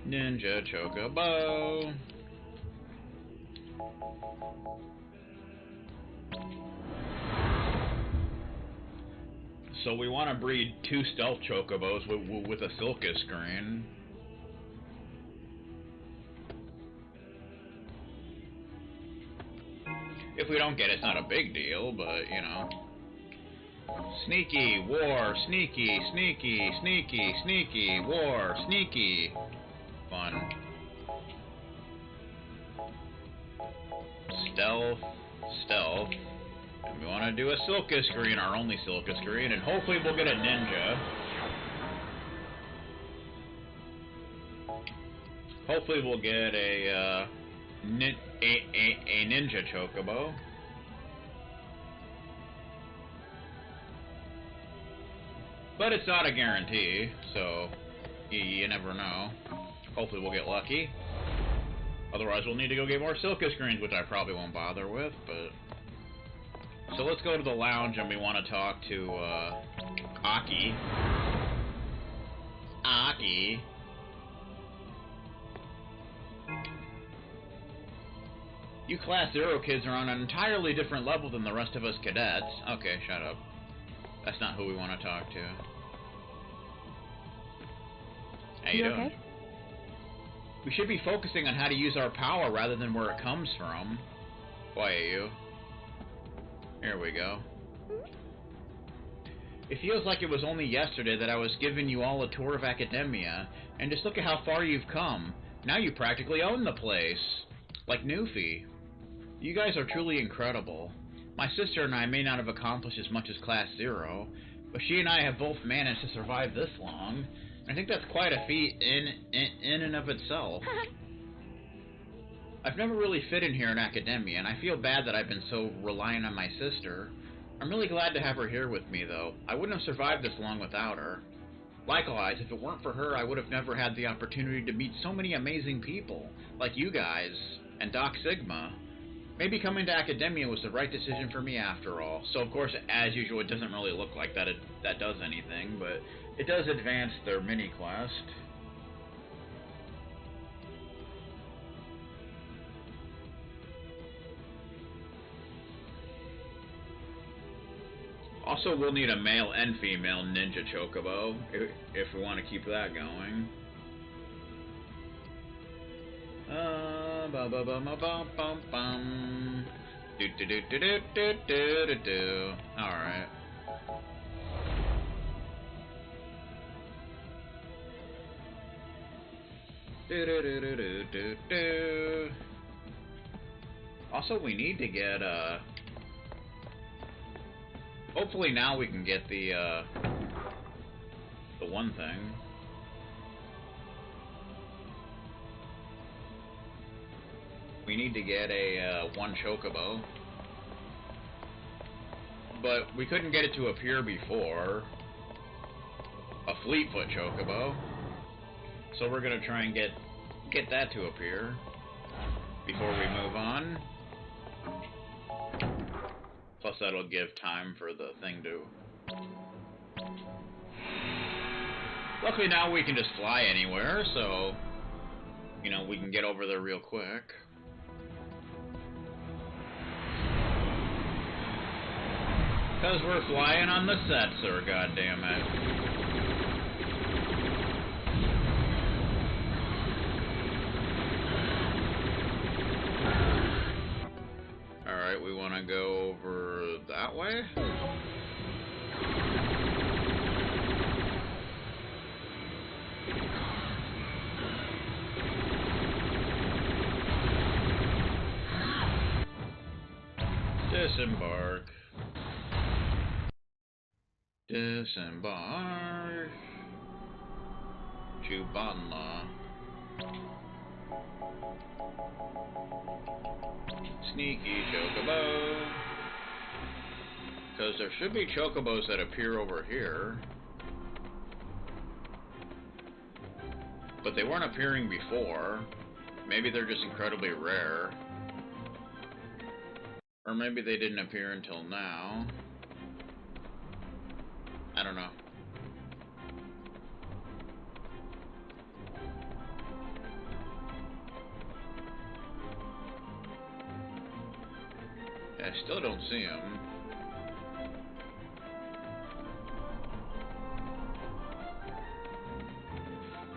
Ninja Chocobo. So we want to breed 2 stealth chocobos with a Silcus screen. If we don't get it, it's not a big deal, but, you know. Sneaky, war, sneaky, sneaky, sneaky, sneaky, war, sneaky. Fun. Stealth, stealth. And we want to do a Silcus screen, our only Silcus screen, and hopefully we'll get a ninja. Hopefully we'll get a ninja chocobo. But it's not a guarantee, so you never know. Hopefully we'll get lucky. Otherwise we'll need to go get more Silcus screens, which I probably won't bother with, but... So let's go to the lounge and we want to talk to, Aki. Aki. You Class 0 kids are on an entirely different level than the rest of us cadets. Okay, shut up. That's not who we want to talk to. How you doing? Okay? We should be focusing on how to use our power rather than where it comes from. Quiet you. Here we go. It feels like it was only yesterday that I was giving you all a tour of Academia, and just look at how far you've come. Now you practically own the place. Like Newfie. You guys are truly incredible. My sister and I may not have accomplished as much as Class 0, but she and I have both managed to survive this long. I think that's quite a feat in and of itself. I've never really fit in here in Academia, and I feel bad that I've been so reliant on my sister. I'm really glad to have her here with me, though. I wouldn't have survived this long without her. Likewise, if it weren't for her, I would have never had the opportunity to meet so many amazing people, like you guys, and Doc Sigma. Maybe coming to Academia was the right decision for me after all. So of course, as usual, it doesn't really look like that does anything, but it does advance their mini quest. Also, we'll need a male and female ninja chocobo if we want to keep that going. Alright. Also, we need to get, hopefully now we can get the one thing. We need to get a, one chocobo. But we couldn't get it to appear before. A Fleetfoot chocobo. So we're gonna try and get that to appear before we move on. Plus that'll give time for the thing to... Luckily now we can just fly anywhere, so... You know, we can get over there real quick. Because we're flying on the set, sir, goddammit. Alright, we want to go over that way? Disembark. Disembark. Chubala. Sneaky chocobo. Because there should be chocobos that appear over here. But they weren't appearing before. Maybe they're just incredibly rare. Or maybe they didn't appear until now. I don't know. still don't see him.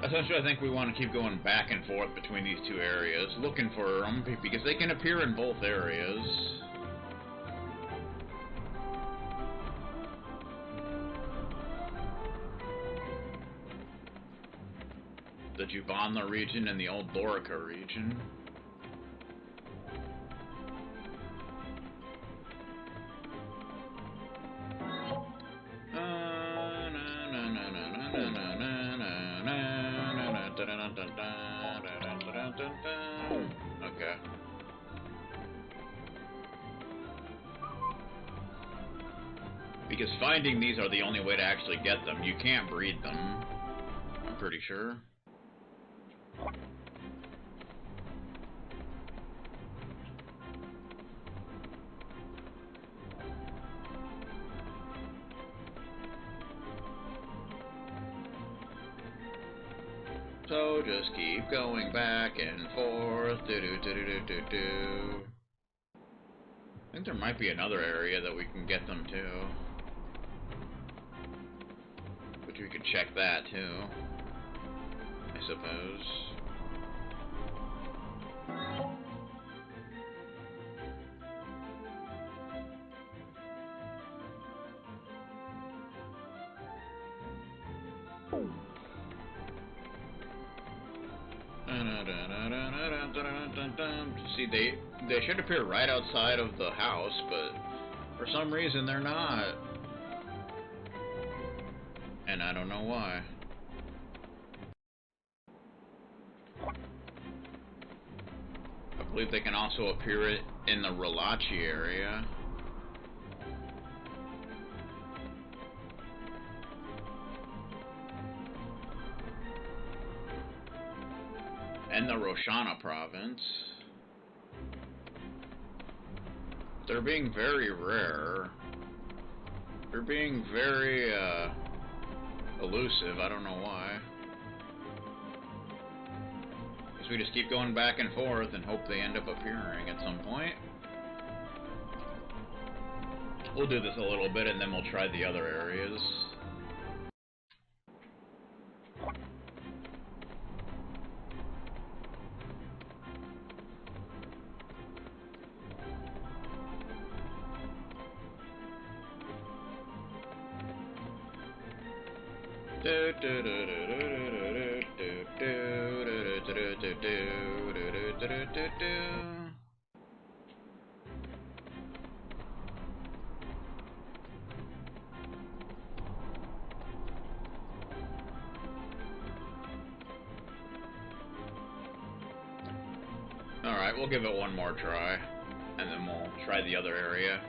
Essentially, I think we want to keep going back and forth between these two areas, looking for them, because they can appear in both areas. The Jubanla region and the Old Lorica region. Okay. Because finding these are the only way to actually get them. You can't breed them, I'm pretty sure. So just keep going back and forth. Do-do-do-do-do-do. I think there might be another area that we can get them to. Which we could check that too, I suppose. See, they should appear right outside of the house, but for some reason they're not. And I don't know why. I believe they can also appear in the Relachi area. And the Roshana province. They're being very rare. They're being very, elusive. I don't know why. Guess we just keep going back and forth and hope they end up appearing at some point. We'll do this a little bit and then we'll try the other areas. Alright, we'll give it one more try, and then we'll try the other area.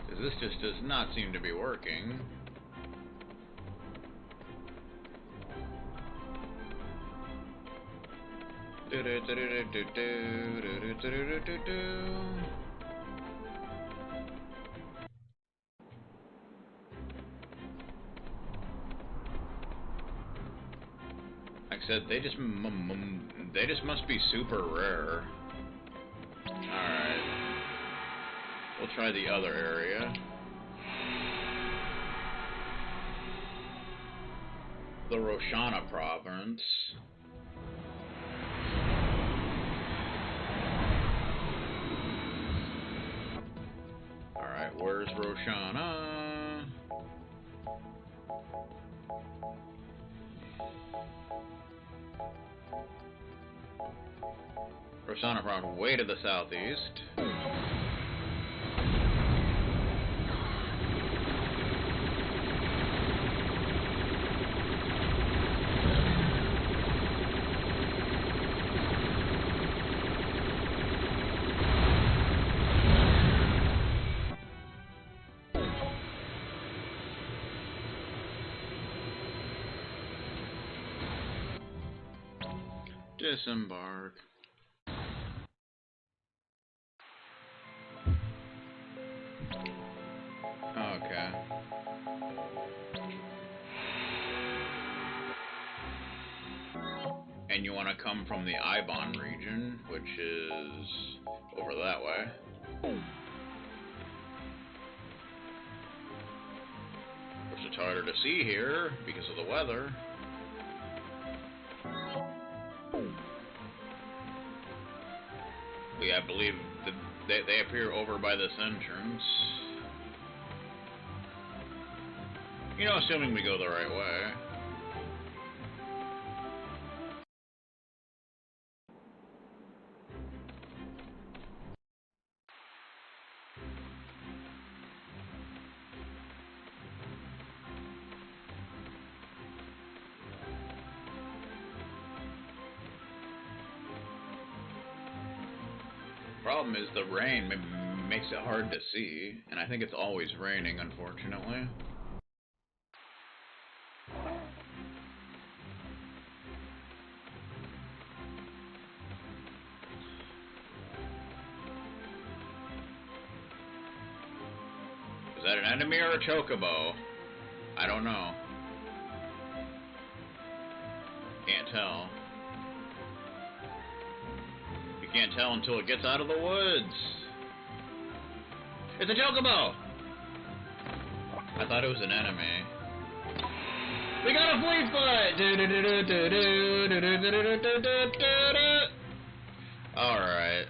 Because this just does not seem to be working. Like I said, they just must be super rare. Alright. We'll try the other area. The Roshana province. Alright, where's Roshana? Roshana province way to the southeast. Disembark. Okay. And you want to come from the Ibon region, which is over that way. Of course, it's harder to see here because of the weather. But yeah, I believe that they appear over by this entrance. You know, assuming we go the right way. Problem is the rain makes it hard to see, and I think it's always raining, unfortunately. Is that an enemy or a chocobo? I don't know. Can't tell. You can't tell until it gets out of the woods. It's a chocobo! I thought it was an enemy. We got a fleet foot! Alright.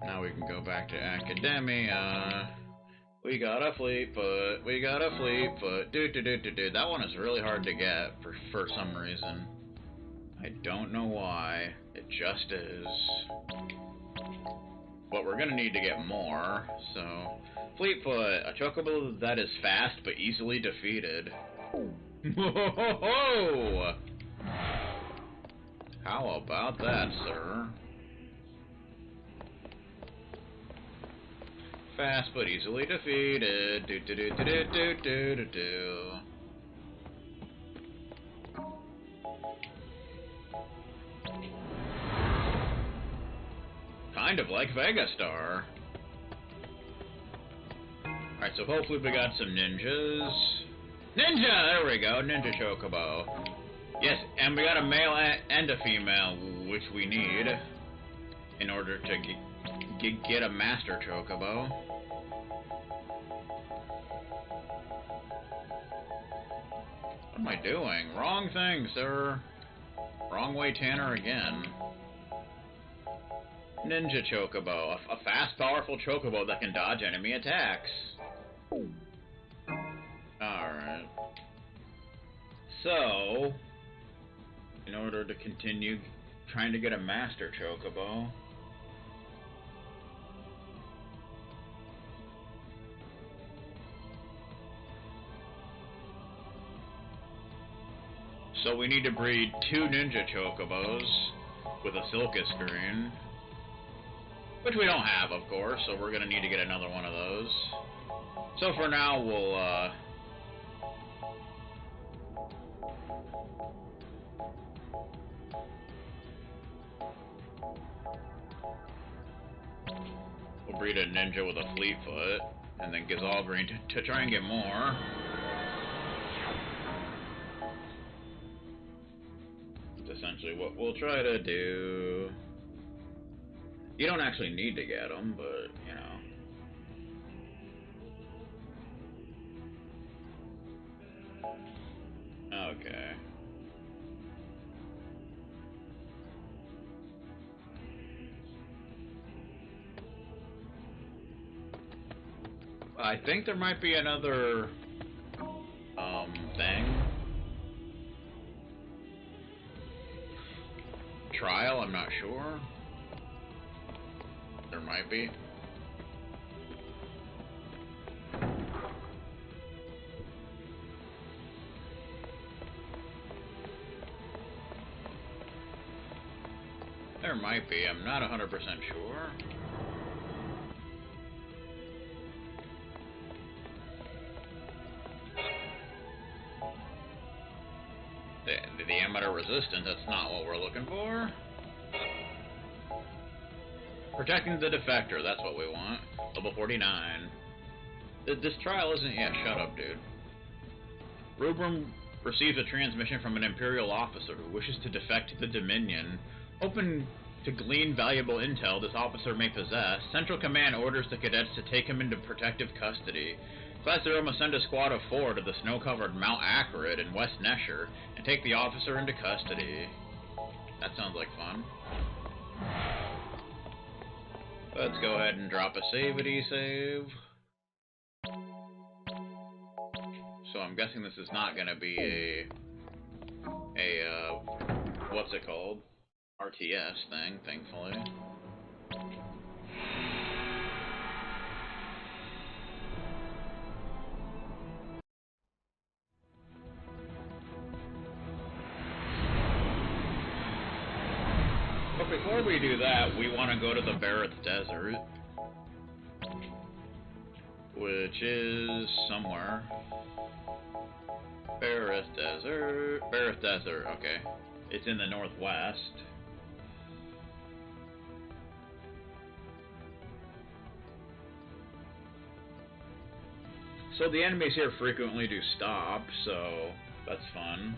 Now we can go back to Academia. We got a fleet foot. We got a fleet foot. That one is really hard to get for some reason. I don't know why. It just is. But we're gonna need to get more, so... Fleetfoot, a chocobo that is fast but easily defeated. Whoa! How about that, sir? Fast but easily defeated. Kind of like Vegastar. Alright, so hopefully we got some ninjas. Ninja! There we go, ninja chocobo. Yes, and we got a male and a female, which we need in order to get a master chocobo. What am I doing? Wrong thing, sir. Wrong way, Tanner, again. Ninja chocobo, a fast, powerful chocobo that can dodge enemy attacks. Alright. So, in order to continue trying to get a master chocobo, so we need to breed 2 ninja chocobos with a Silkus green. Which we don't have, of course, so we're gonna need to get another one of those. So for now, we'll breed a ninja with a Fleetfoot, and then Gazalgreen to try and get more. That's essentially what we'll try to do. You don't actually need to get them, but, you know. Okay. I think there might be another, thing. Trial, I'm not sure. There might be. There might be, I'm not 100% sure. The emitter resistance, that's not what we're looking for. Protecting the defector, that's what we want. Level 49. This trial isn't yet. Shut up, dude. receives a transmission from an Imperial officer who wishes to defect to the Dominion. Hoping to glean valuable intel this officer may possess, Central Command orders the cadets to take him into protective custody. Class 0 must send a squad of 4 to the snow-covered Mount Acrid in West Nesher and take the officer into custody. That sounds like fun. Let's go ahead and drop a save. So I'm guessing this is not going to be a what's it called? RTS thing, thankfully. But before we do that, we want to go to the Barrett Desert, which is somewhere. Barrett Desert, okay. It's in the northwest. So the enemies here frequently do stop, so that's fun.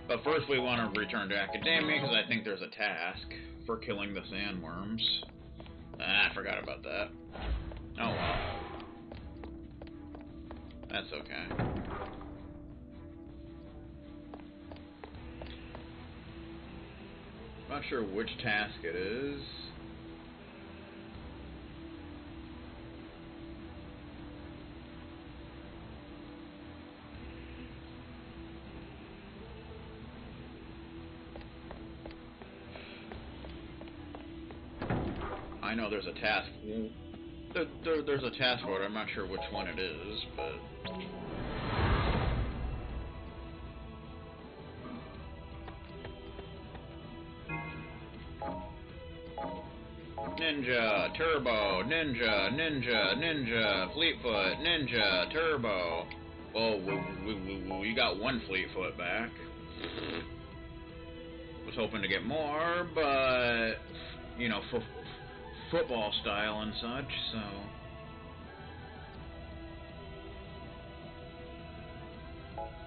But first we want to return to Academia because I think there's a task for killing the sandworms. Ah, I forgot about that. Oh well. That's okay. Not sure which task it is. I know there's a task. There's a task for it. I'm not sure which one it is, but. Ninja, Turbo, Ninja, Fleetfoot, Ninja, Turbo. Well, we got one Fleetfoot back. Was hoping to get more, but you know, football style and such, so.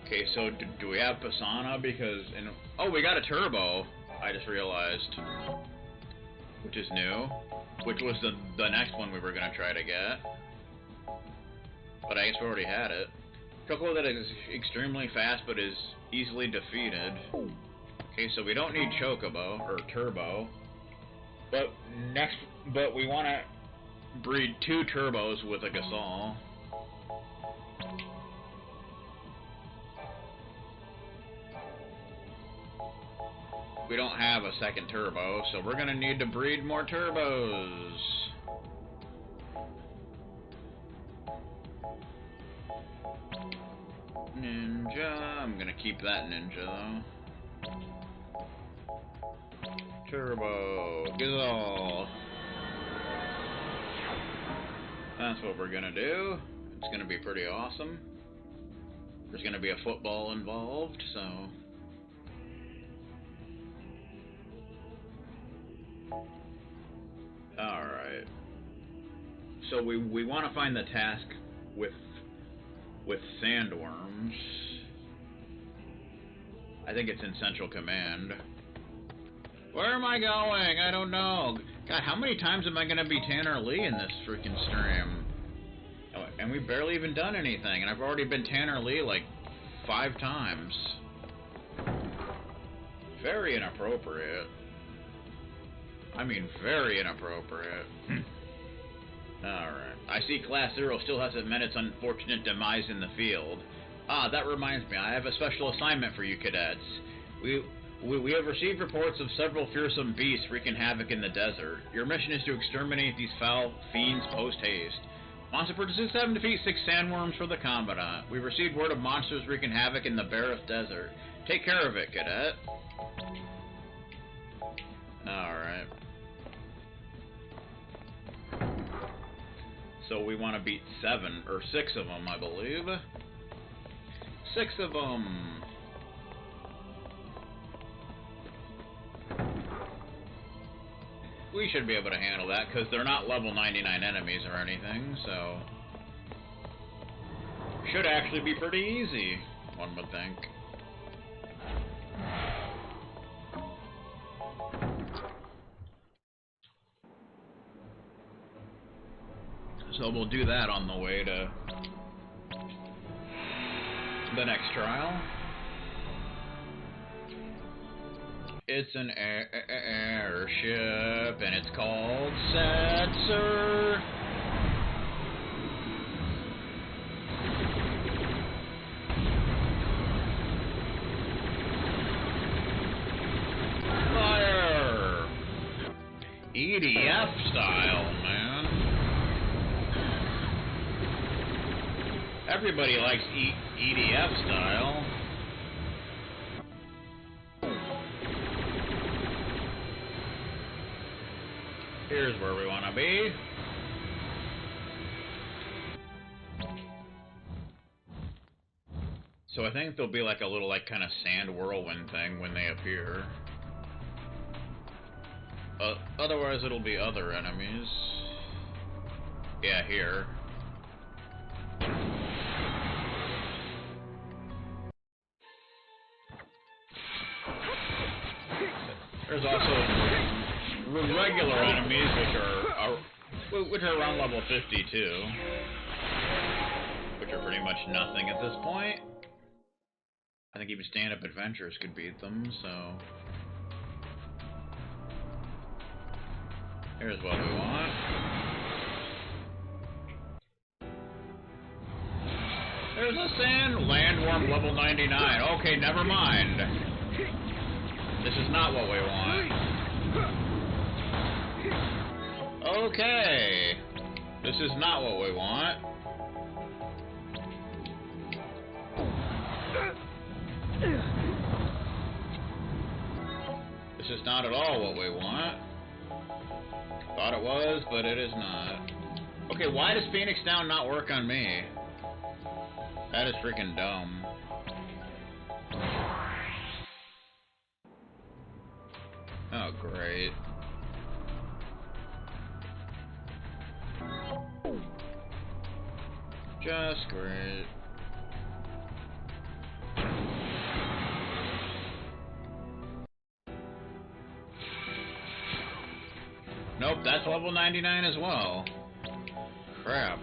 Okay, so do we have Pisana? Because oh, we got a Turbo. I just realized, which is new, which was the next one we were gonna try to get, but I guess we already had it. Chocobo that is extremely fast but is easily defeated. Okay, so we don't need Chocobo or Turbo, but we want to breed 2 Turbos with a Gasol. We don't have a second Turbo, so we're gonna need to breed more Turbos. Ninja, I'm gonna keep that Ninja though. Turbo, Gazelle. That's what we're gonna do. It's gonna be pretty awesome. There's gonna be a football involved, so. Alright. So we want to find the task with sandworms. I think it's in Central Command. Where am I going? I don't know. God, how many times am I going to be Tanner Lee in this freaking stream? And we've barely even done anything, and I've already been Tanner Lee like 5 times. Very inappropriate. I mean, very inappropriate. Alright. I see Class 0 still hasn't met its unfortunate demise in the field. Ah, that reminds me, I have a special assignment for you cadets. We have received reports of several fearsome beasts wreaking havoc in the desert. Your mission is to exterminate these foul fiends post-haste. Monster Pursuit 7 defeat 6 sandworms for the Commandant. We received word of monsters wreaking havoc in the Barrett Desert. Take care of it, cadet. Alright. So we want to beat 7, or 6 of them, I believe. 6 of them! we should be able to handle that, because they're not level 99 enemies or anything, so... Should actually be pretty easy, one would think. So we'll do that on the way to the next trial. It's an airship, and it's called Setzer. Fire! EDF style, man. Everybody likes EDF style. Here's where we want to be. So I think there'll be like a little kind of sand whirlwind thing when they appear. Otherwise it'll be other enemies. Yeah, here. There's also regular enemies, which are around level 52, which are pretty much nothing at this point. I think even stand-up adventures could beat them, so... Here's what we want. There's a sand landworm level 99. Okay, never mind. This is not what we want. Okay. This is not what we want. This is not at all what we want. Thought it was, but it is not. Okay, why does Phoenix Down not work on me? That is freaking dumb. Oh, great. Just great. Nope, that's level 99 as well. Crap.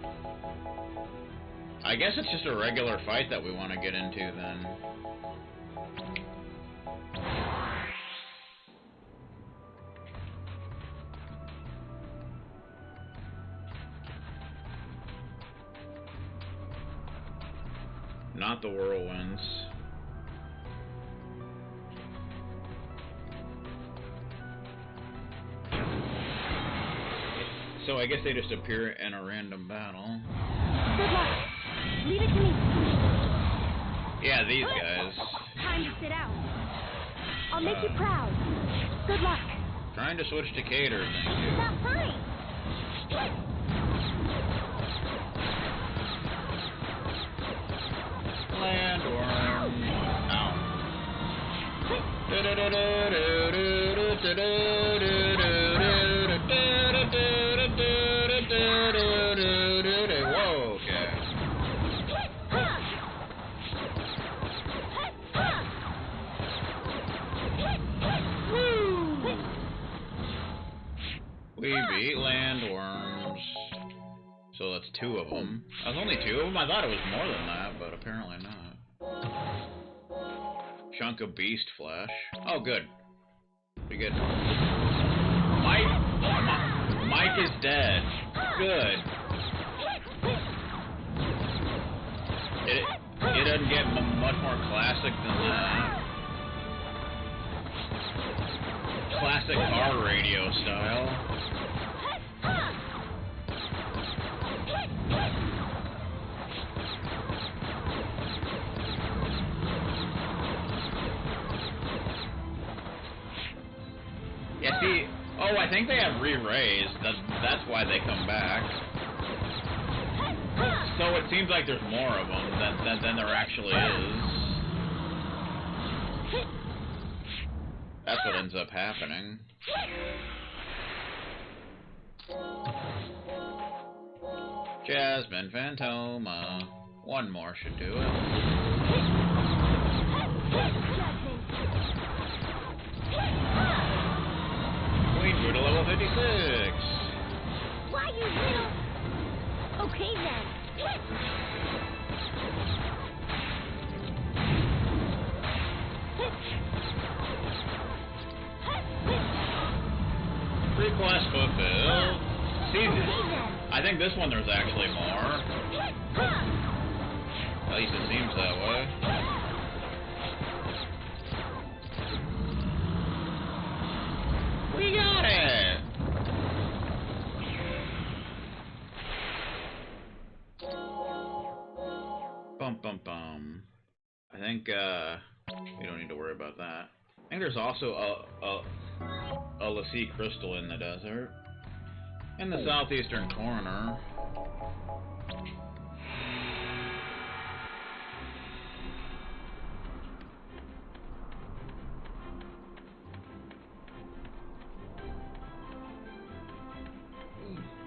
I guess it's just a regular fight that we want to get into then. Not the whirlwinds. So I guess they just appear in a random battle. Good luck. Leave it to me. Yeah, these guys. Time to sit out. I'll make you proud. Good luck. Trying to switch to Cater, thank you. That's fine. Landworm. Ow. Whoa, okay. We beat landworms. So that's 2 of them. That was only 2 of them? I thought it was more than that, but apparently not. Chunk of beast flesh. Oh, good. Pretty good. Mike is dead. Good. It doesn't get much more classic than that. Classic car radio style. Yeah, see, oh, I think they have re-raised. That's why they come back. So it seems like there's more of them than there actually is. That's what ends up happening. Jasmine Phantoma. One more should do it. Queen grew to level 56. Why you little? Okay then. Request fulfilled. See, I think this one there's actually more. At least it seems that way. We got it! Bum bum bum. I think we don't need to worry about that. I think there's also a Lassie crystal in the desert. In the southeastern corner.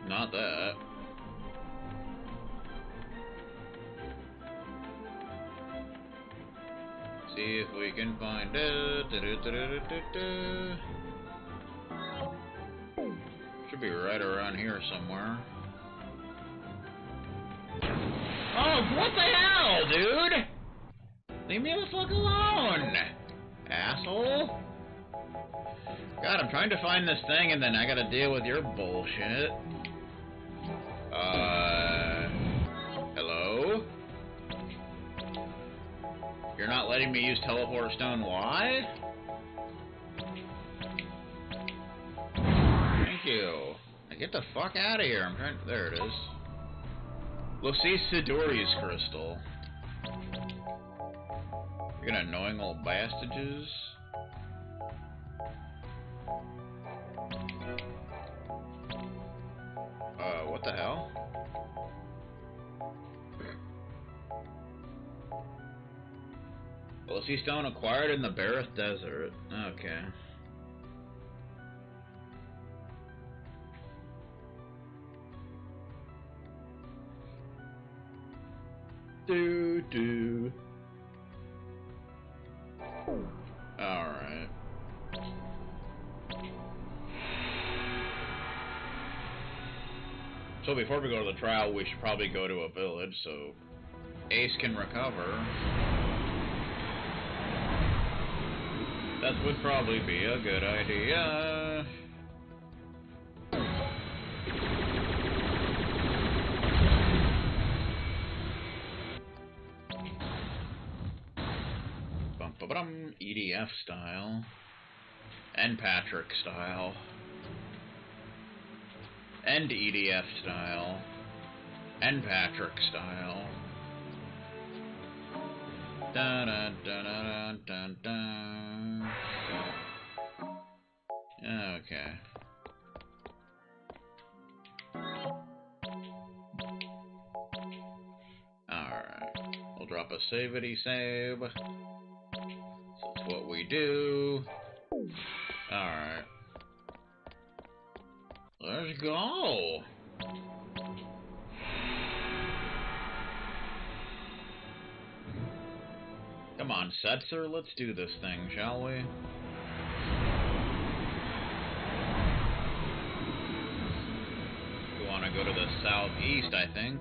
Not that. See if we can find it. Should be right around here somewhere. Oh, what the hell, dude? Leave me the fuck alone, asshole. God, I'm trying to find this thing and then I gotta deal with your bullshit. Hello? You're not letting me use teleport stone, why? Thank you. Now get the fuck out of here. I'm trying. There it is. Lassie Sidori's crystal. You're gonna annoying old bastages. What the hell? Lassie stone acquired in the Barith Desert. Okay. Do. Alright. So before we go to the trial, we should probably go to a village so Ace can recover. That would probably be a good idea. Bum-ba-bum, EDF style. And Patrick style. And EDF style. And Patrick style. Dun dun dun dun dun dun. Okay. Alright. We'll drop a saveity save. So that's what we do. Alright. Let's go! Come on, Setzer, let's do this thing, shall we? We want to go to the southeast, I think.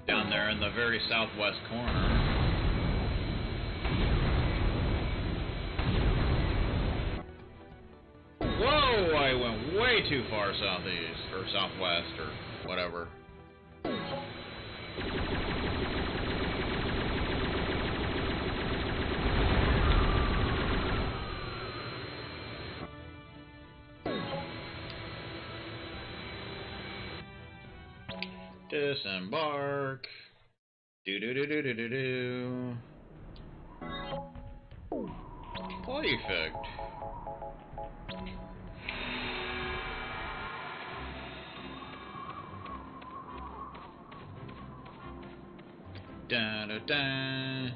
Down there in the very southwest corner. Whoa! I went way too far southeast, or southwest, or whatever. Disembark. Do. Perfect. Da da da.